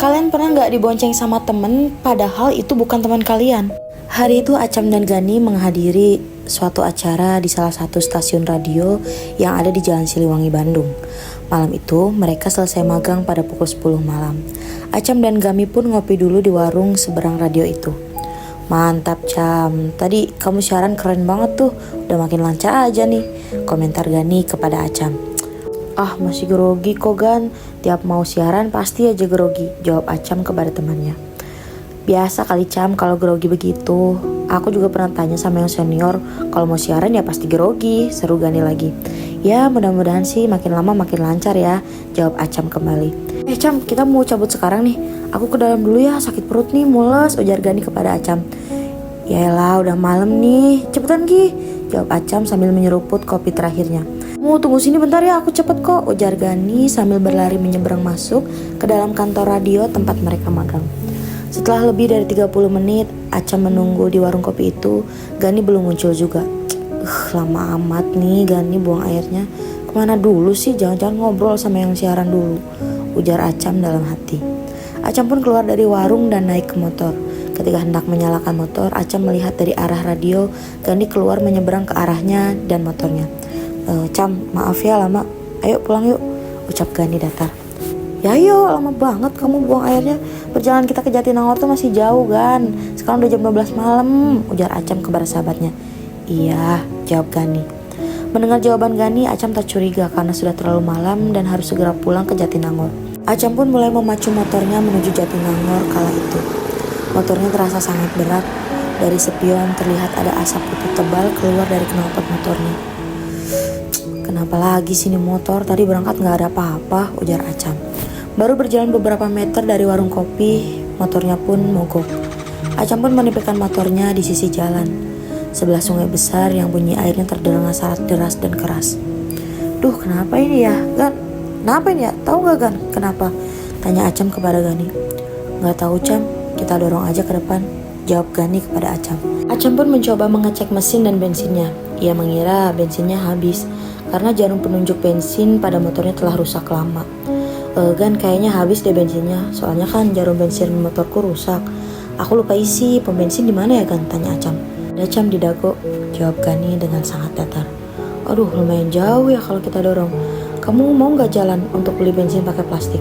Kalian pernah nggak dibonceng sama temen padahal itu bukan teman kalian? Hari itu Acam dan Gani menghadiri suatu acara di salah satu stasiun radio yang ada di Jalan Siliwangi, Bandung. Malam itu mereka selesai magang pada pukul 10 malam. Acam dan Gami pun ngopi dulu di warung seberang radio itu. Mantap Cam, tadi kamu siaran keren banget tuh, udah makin lancar aja nih, komentar Gani kepada Acam. Ah masih grogi kok Gan, tiap mau siaran pasti aja grogi, jawab Acam kepada temannya. Biasa kali Cam kalau grogi begitu, aku juga pernah tanya sama yang senior, kalau mau siaran ya pasti grogi, seru Gani lagi. Ya mudah-mudahan sih makin lama makin lancar ya, jawab Acam kembali. Cam, kita mau cabut sekarang nih, aku ke dalam dulu ya, sakit perut nih, mules, ujar Gani kepada Acam. Yaelah udah malam nih, cepetan Ki, jawab Acam sambil menyeruput kopi terakhirnya. Mau tunggu sini bentar ya, aku cepet kok, ujar Gani sambil berlari menyeberang masuk ke dalam kantor radio tempat mereka magang. Setelah lebih dari 30 menit Acam menunggu di warung kopi itu, Gani belum muncul juga. Lama amat nih Gani buang airnya. Kemana dulu sih, jangan-jangan ngobrol sama yang siaran dulu, ujar Acam dalam hati. Acam pun keluar dari warung dan naik ke motor. Ketika hendak menyalakan motor, Acam melihat dari arah radio Gani keluar menyeberang ke arahnya dan motornya. Cam, maaf ya lama, ayo pulang yuk, ucap Gani datar. Ya yuk, lama banget kamu buang airnya, perjalanan kita ke Jatinangor tuh masih jauh Gan, sekarang udah jam 12 malam, ujar Acam kepada sahabatnya. Iya, jawab Gani. Mendengar jawaban Gani, Acam tak curiga karena sudah terlalu malam dan harus segera pulang ke Jatinangor. Acam pun mulai memacu motornya menuju Jatinangor kala itu. Motornya terasa sangat berat, dari spion terlihat ada asap putih tebal keluar dari knalpot motornya. Kenapa lagi sini motor, tadi berangkat gak ada apa-apa, ujar Acam. Baru berjalan beberapa meter dari warung kopi, motornya pun mogok. Acam pun menempelkan motornya di sisi jalan, sebelah sungai besar yang bunyi airnya terdengar sangat deras dan keras. Duh kenapa ini ya Gan? Kenapa ini ya? Tahu gak Gan? Kenapa? Tanya Acam kepada Gani. Gak tahu Cam, kita dorong aja ke depan, jawab Gani kepada Acam. Acam pun mencoba mengecek mesin dan bensinnya. Ia mengira bensinnya habis karena jarum penunjuk bensin pada motornya telah rusak lama. Gan, kayaknya habis deh bensinnya, soalnya kan jarum bensin motorku rusak. Aku lupa isi, pom bensin di mana ya Gan? Tanya Acam. Ada Cam di Dago, jawab Gani dengan sangat datar. Aduh lumayan jauh ya kalau kita dorong. Kamu mau gak jalan untuk beli bensin pakai plastik?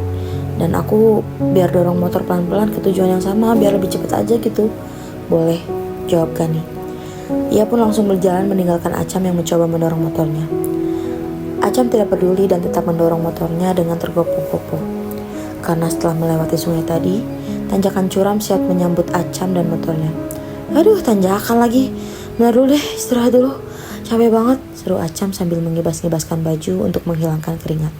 Dan aku biar dorong motor pelan-pelan ke tujuan yang sama biar lebih cepet aja gitu. Boleh, jawab Gani. Ia pun langsung berjalan meninggalkan Acam yang mencoba mendorong motornya. Acam tidak peduli dan tetap mendorong motornya dengan tergopoh-gopoh. Karena setelah melewati sungai tadi, tanjakan curam siap menyambut Acam dan motornya. Aduh tanjakan lagi, bentar dulu deh, istirahat dulu, capek banget, seru Acam sambil mengibas-ngibaskan baju untuk menghilangkan keringat.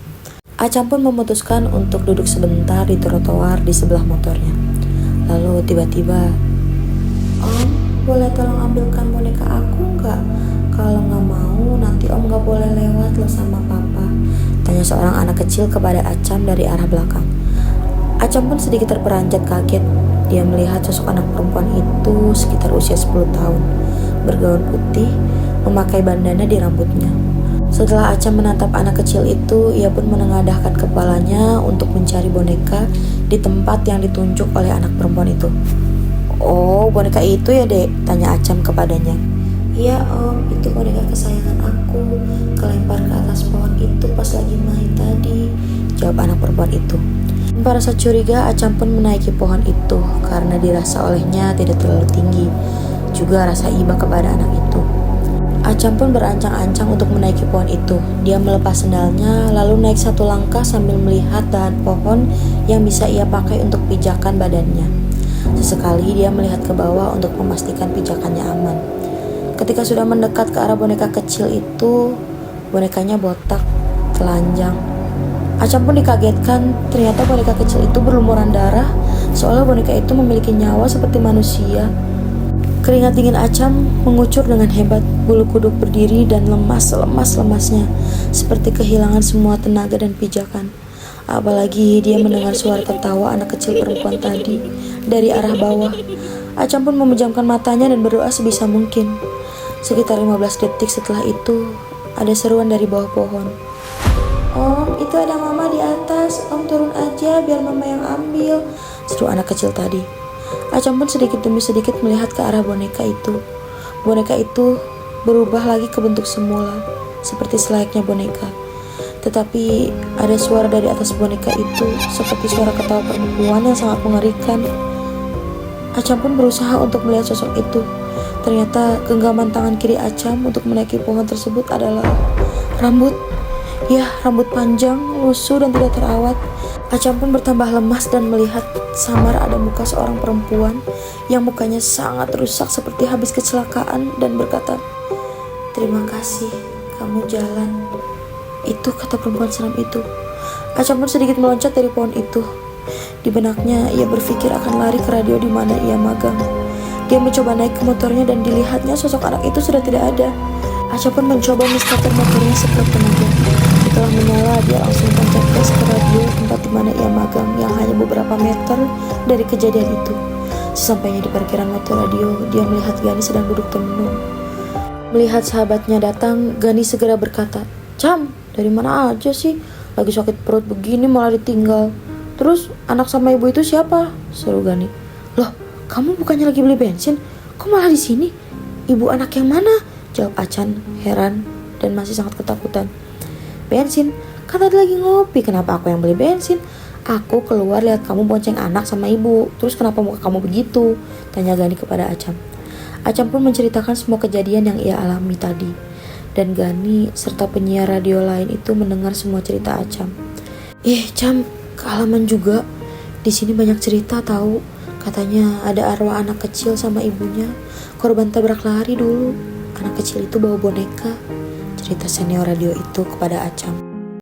Acam pun memutuskan untuk duduk sebentar di trotoar di sebelah motornya. Lalu tiba-tiba, Om, boleh tolong ambilkan boneka aku nggak? Kalau nggak mau, nanti Om nggak boleh lewat loh sama Papa, tanya seorang anak kecil kepada Acam dari arah belakang. Acam pun sedikit terperanjat kaget. Dia melihat sosok anak perempuan itu sekitar usia 10 tahun, bergaun putih, memakai bandana di rambutnya. Setelah Acam menatap anak kecil itu, ia pun menengadahkan kepalanya untuk mencari boneka di tempat yang ditunjuk oleh anak perempuan itu. Oh, boneka itu ya Dek? Tanya Acam kepadanya. Iya Om, itu boneka kesayangan aku, kelempar ke atas pohon itu pas lagi main tadi, jawab anak perempuan itu. Tanpa rasa curiga, Acam pun menaiki pohon itu karena dirasa olehnya tidak terlalu tinggi, juga rasa iba kepada anak itu. Acam pun berancang-ancang untuk menaiki pohon itu. Dia melepas sendalnya lalu naik satu langkah sambil melihat dahan pohon yang bisa ia pakai untuk pijakan badannya. Sesekali dia melihat ke bawah untuk memastikan pijakannya aman. Ketika sudah mendekat ke arah boneka kecil itu, bonekanya botak, telanjang. Acam pun dikagetkan, ternyata boneka kecil itu berlumuran darah, seolah boneka itu memiliki nyawa seperti manusia. Keringat dingin Acam mengucur dengan hebat, bulu kuduk berdiri dan lemas selemas-lemasnya, seperti kehilangan semua tenaga dan pijakan. Apalagi dia mendengar suara tertawa anak kecil perempuan tadi dari arah bawah. Acam pun memejamkan matanya dan berdoa sebisa mungkin. Sekitar 15 detik setelah itu, ada seruan dari bawah pohon. Om, itu ada mama di atas, Om turun aja biar mama yang ambil. seru anak kecil tadi. Acam pun sedikit demi sedikit melihat ke arah boneka itu. Boneka itu berubah lagi ke bentuk semula, seperti selayaknya boneka. Tetapi ada suara dari atas boneka itu, seperti suara ketawa perempuan yang sangat mengerikan. Acam pun berusaha untuk melihat sosok itu. Ternyata genggaman tangan kiri Acam untuk menaiki pohon tersebut adalah rambut. Ya, rambut panjang, lusuh dan tidak terawat. Acam pun bertambah lemas dan melihat samar ada muka seorang perempuan yang mukanya sangat rusak seperti habis kecelakaan dan berkata, "Terima kasih, kamu jalan." Itu kata perempuan seram itu. Acam pun sedikit meloncat dari pohon itu. Di benaknya ia berpikir akan lari ke radio di mana ia magang. Dia mencoba naik ke motornya dan dilihatnya sosok anak itu sudah tidak ada. Acam pun mencoba men-starter motornya sekuat tenaga. Setelah menyala, dia langsung tancap gas ke radio tempat di mana ia magang yang hanya beberapa meter dari kejadian itu. Sesampainya di parkiran motor radio, dia melihat Gani sedang duduk termenung. Melihat sahabatnya datang, Gani segera berkata, "Cam, dari mana aja sih? Lagi sakit perut begini malah ditinggal. Terus anak sama ibu itu siapa?" seru Gani. "Loh, kamu bukannya lagi beli bensin? Kok malah di sini? Ibu anak yang mana?" jawab Acan heran dan masih sangat ketakutan. "Bensin? Kan tadi lagi ngopi, kenapa aku yang beli bensin? Aku keluar lihat kamu bonceng anak sama ibu. Terus kenapa muka kamu begitu?" tanya Gani kepada Acam. Acam pun menceritakan semua kejadian yang ia alami tadi. Dan Gani serta penyiar radio lain itu mendengar semua cerita Acam. Cam, kealaman juga. Di sini banyak cerita tahu. Katanya ada arwah anak kecil sama ibunya korban tabrak lari dulu. Anak kecil itu bawa boneka," cerita senior radio itu kepada Acam.